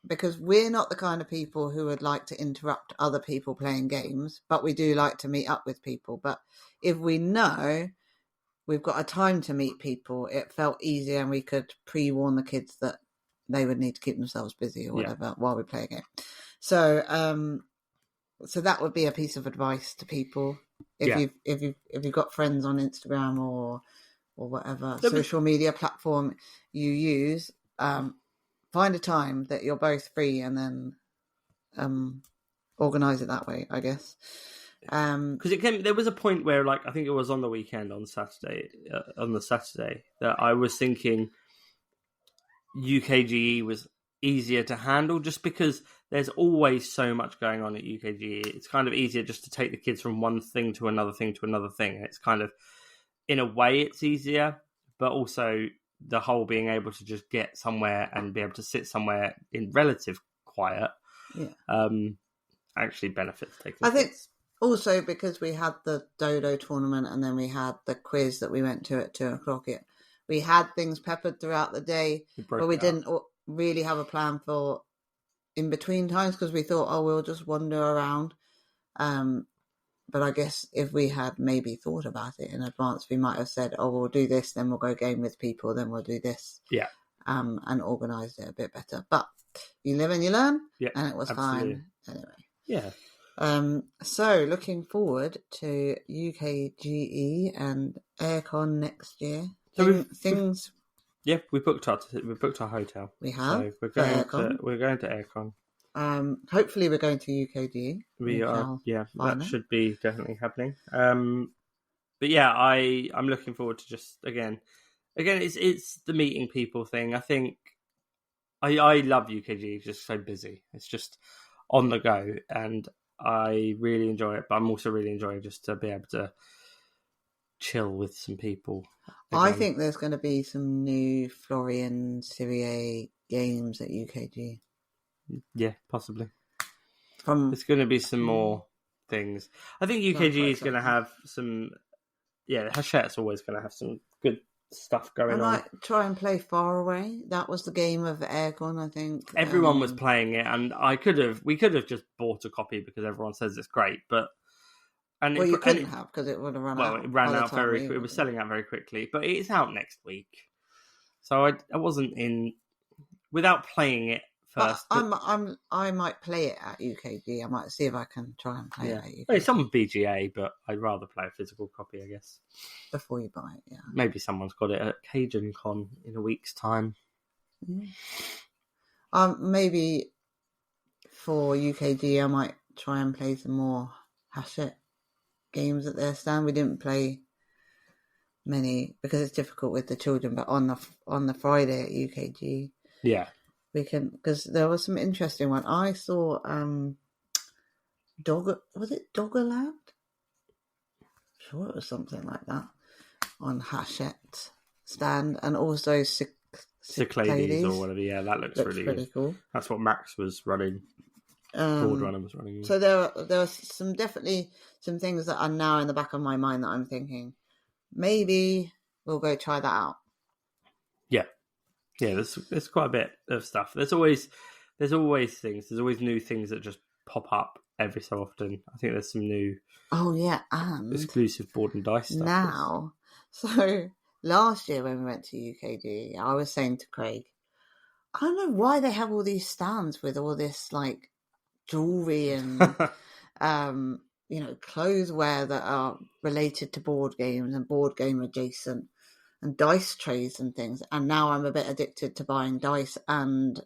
Because we're not the kind of people who would like to interrupt other people playing games, but we do like to meet up with people. But if we know we've got a time to meet people, it felt easier and we could pre-warn the kids that they would need to keep themselves busy or whatever while we play a game. So so that would be a piece of advice to people. If you've got friends on Instagram or whatever social media platform you use, find a time that you're both free and then organise it that way, I guess. Because there was a point where, like, I think it was on the weekend on Saturday, that I was thinking UKGE was easier to handle just because there's always so much going on at UKGE. It's kind of easier just to take the kids from one thing to another thing to another thing. It's kind of, in a way, it's easier, but also the whole being able to just get somewhere and be able to sit somewhere in relative quiet actually benefits taking the kids. Also, because we had the Dodo tournament and then we had the quiz that we went to at 2:00, we had things peppered throughout the day, but we didn't really have a plan for in between times because we thought, we'll just wander around. But I guess if we had maybe thought about it in advance, we might have said, we'll do this, then we'll go game with people, then we'll do this. Yeah. And organised it a bit better. But you live and you learn, and it was absolutely fine anyway. Yeah. So looking forward to UKGE and Airecon next year. So things. Yeah, we booked our hotel. We have. So we're going to Airecon. Hopefully we're going to UKGE. We are. Yeah, that should be definitely happening. But yeah, I'm looking forward to just again, it's the meeting people thing. I think I love UKGE. It's just so busy. It's just on the go, and I really enjoy it. But I'm also really enjoying just to be able to chill with some people. Again. I think there's going to be some new Florian Serie A games at UKGE. Yeah, possibly. There's going to be some more things. I think UKGE is going to have some. Yeah, Hachette's always going to have some good stuff going on. I might try and play Far Away. That was the game of Airecon, I think. Everyone was playing it, and we could have just bought a copy because everyone says it's great, but. You couldn't have because it would have run out. Well, it ran out very quickly. It was selling out very quickly, but it's out next week. So I wasn't in without playing it first. I might play it at UKG. I might see if I can try and play it at UKG. Well, it's on BGA, but I'd rather play a physical copy, I guess. Before you buy it, yeah. Maybe someone's got it at Cajun Con in a week's time. Yeah. Maybe for UKG, I might try and play some more Hachette games at their stand. We didn't play many because it's difficult with the children. But on the Friday at UKG, we can, because there was some interesting one. I saw was it Doggerland? Sure, it was something like that on Hachette's stand, and also Cyclades or whatever. Yeah, that looks really cool. That's what Max was running. Board Runner was running. So there are definitely some things that are now in the back of my mind that I'm thinking maybe we'll go try that out. Yeah, there's quite a bit of stuff. There's always things. There's always new things that just pop up every so often. I think there's some new and exclusive board and dice stuff now. So last year when we went to UKD, I was saying to Craig, I don't know why they have all these stands with all this like jewelry and clotheswear that are related to board games and board game adjacent, and dice trays and things. And now I'm a bit addicted to buying dice and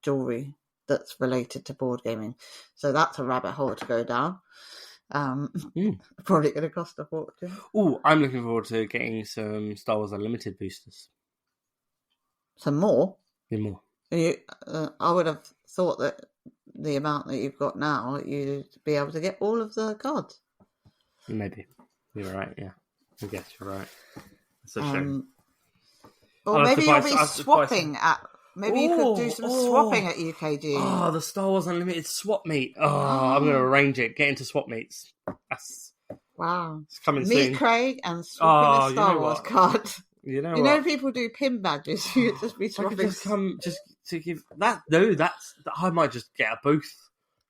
jewelry that's related to board gaming. So that's a rabbit hole to go down. Probably going to cost a fortune. Oh, I'm looking forward to getting some Star Wars Unlimited boosters. Some more? Yeah, more. I would have thought that the amount that you've got now, you'd be able to get all of the cards. Maybe. You're right, yeah. I guess you're right. It's a shame. Or maybe you'll be swapping at... Maybe you could do some swapping at UKG. Oh, the Star Wars Unlimited swap meet. Oh, I'm going to arrange it. Get into swap meets. Wow. It's coming soon. Meet Craig and swapping a Star Wars card. You know people do pin badges. You just be swapping. Just to give that. No, I might just get a booth.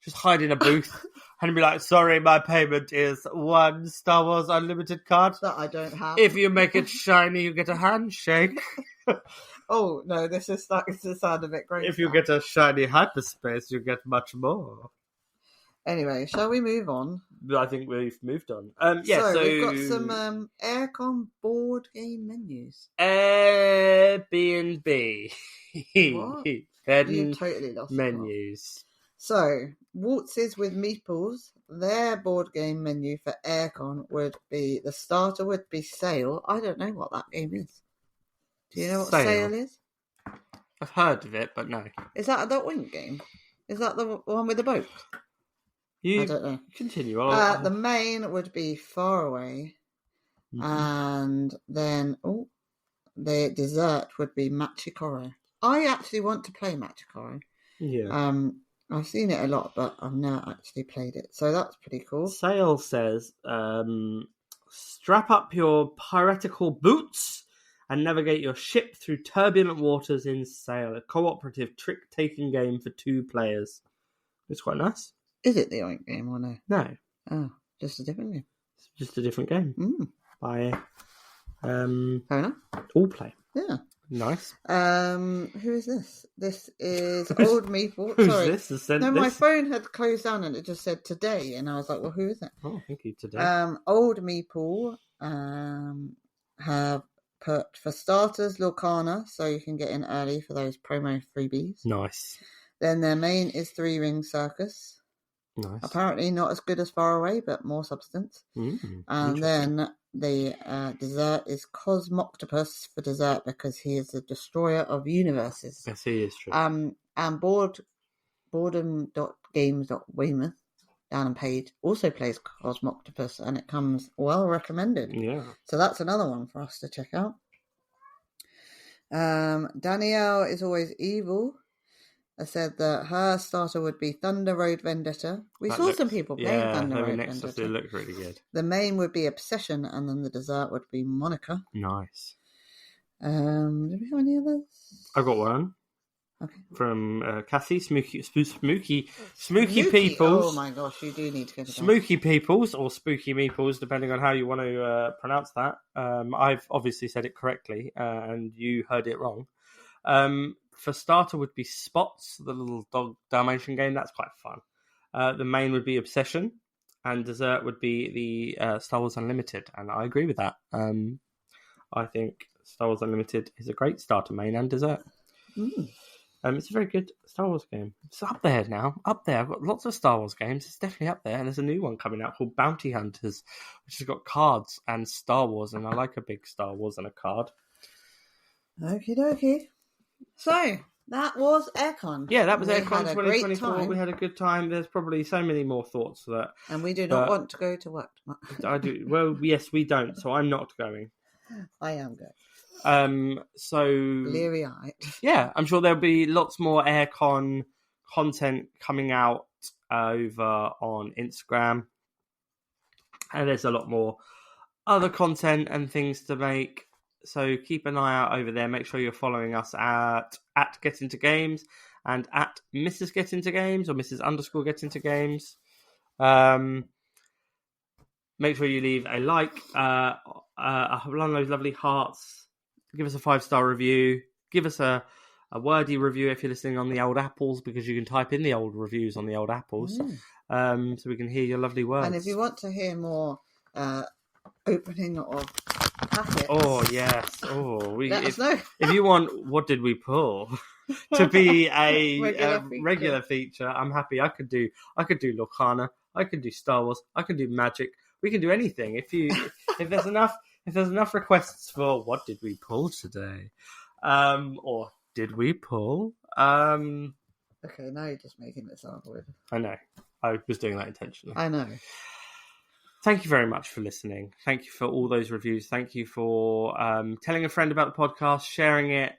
Just hide in a booth and be like, sorry, my payment is 1 Star Wars Unlimited card that I don't have. If you make it shiny, you get a handshake. Oh no, this is starting to sound a bit great. If you get a shiny hyperspace, you get much more. Anyway, shall we move on? I think we've moved on. So we've got some Airecon board game menus. Airbnb. What? You totally lost menus. So, Waltzes with Meeples, their board game menu for Airecon would be, the starter would be Sail. I don't know what that game is. Do you know what Sail is? I've heard of it, but no. Is that the Oink game? Is that the one with the boat? I don't know. Continue. The main would be Far Away. Mm-hmm. And then, the dessert would be Machikoro. I actually want to play Machikoro. Yeah. I've seen it a lot, but I've never actually played it. So that's pretty cool. Sail says, strap up your piratical boots and navigate your ship through turbulent waters in Sail, a cooperative trick-taking game for 2 players. It's quite nice. Is it the Oink game or no? No. Oh, just a different game. It's just a different game. By fair enough. All play. Yeah. Nice. Who is this? This is Old Meeple. Sorry. Who's this? No, my phone had closed down and it just said today, and I was like, well, who is it? Oh, thank you, today. Old Meeple have put, for starters, Lorcana, so you can get in early for those promo freebies. Nice. Then their main is 3 Ring Circus. Nice. Apparently not as good as Far Away, but more substance. And then the dessert is Cosmoctopus for dessert, because he is the destroyer of universes. Yes, he is true. And boredom.games.weymouth, down and Page, also plays Cosmoctopus, and it comes well recommended. Yeah. So that's another one for us to check out. Danielle is always evil. I said that her starter would be Thunder Road Vendetta. We saw some people playing Thunder Road Vendetta. It looked really good. The main would be Obsession, and then the dessert would be Monica. Nice. Do we have any others? I've got one. Okay. From Cassie, Smooky Peoples. Oh my gosh, you do need to go to Smooky Peoples, or Spooky Meeples, depending on how you want to pronounce that. I've obviously said it correctly, and you heard it wrong. For starter would be Spots, the little dog Dalmatian game. That's quite fun. The main would be Obsession, and dessert would be the Star Wars Unlimited. And I agree with that. I think Star Wars Unlimited is a great starter, main, and dessert. It's a very good Star Wars game. It's up there now. Up there. I've got lots of Star Wars games. It's definitely up there. And there's a new one coming out called Bounty Hunters, which has got cards and Star Wars. And I like a big Star Wars and a card. Okie dokie. So, that was Airecon. Yeah, that was Airecon 2024. We had a good time. There's probably so many more thoughts to that. And we do not want to go to work tomorrow. I do. Well, yes, we don't. So I'm not going. I am going. So bleary-eyed. Yeah, I'm sure there'll be lots more Airecon content coming out over on Instagram, and there's a lot more other content and things to make. So keep an eye out over there. Make sure you're following us at Get Into Games and at Mrs. Get Into Games or Mrs. _Get Into Games. Make sure you leave a like, one of those lovely hearts. Give us a 5-star review. Give us a wordy review if you're listening on the old apples, because you can type in the old reviews on the old apples, so we can hear your lovely words. And if you want to hear more opening of packets, oh yes, let us know. If you want, what did we pull to be a regular feature? I'm happy. I could do Lorcana. I could do Star Wars. I can do Magic. We can do anything. If there's enough. If there's enough requests for what did we pull today, or did we pull? Okay, now you're just making it sound weird. I know. I was doing that intentionally. I know. Thank you very much for listening. Thank you for all those reviews. Thank you for telling a friend about the podcast, sharing it,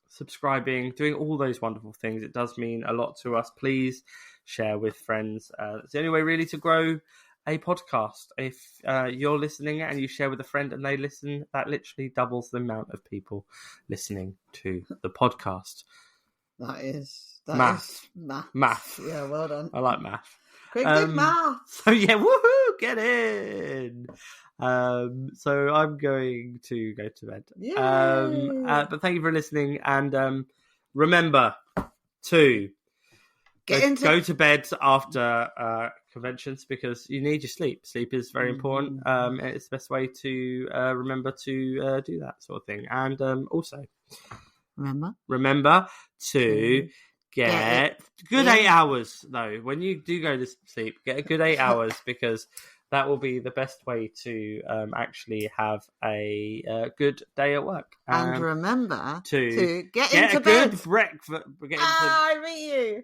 subscribing, doing all those wonderful things. It does mean a lot to us. Please share with friends. It's the only way really to grow a podcast. If you're listening and you share with a friend and they listen, that literally doubles the amount of people listening to the podcast. That is math. Math. Yeah, well done. I like math. Quick, math. So yeah, woohoo, get in. So I'm going to go to bed. But thank you for listening, and remember to go to bed after conventions, because you need your sleep. Sleep is very important. It's the best way to remember to do that sort of thing. And also remember to get good 8 hours, though. When you do go to sleep, get a good 8 hours, because that will be the best way to actually have a good day at work. And remember to get a into bed. Good breakfast. I meet you.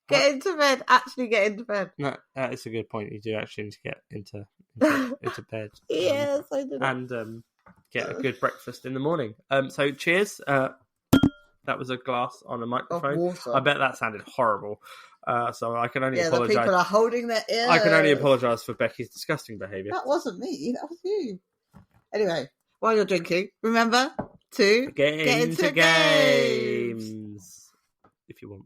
Get into bed. Actually, get into bed. No, that is a good point. You do actually need to get into bed. Yes, I did. And get a good breakfast in the morning. So cheers. That was a glass on a microphone. I bet that sounded horrible. So I can only apologise. The people are holding their ears. I can only apologise for Becky's disgusting behaviour. That wasn't me. That was you. Anyway, while you're drinking, remember to get into games if you want.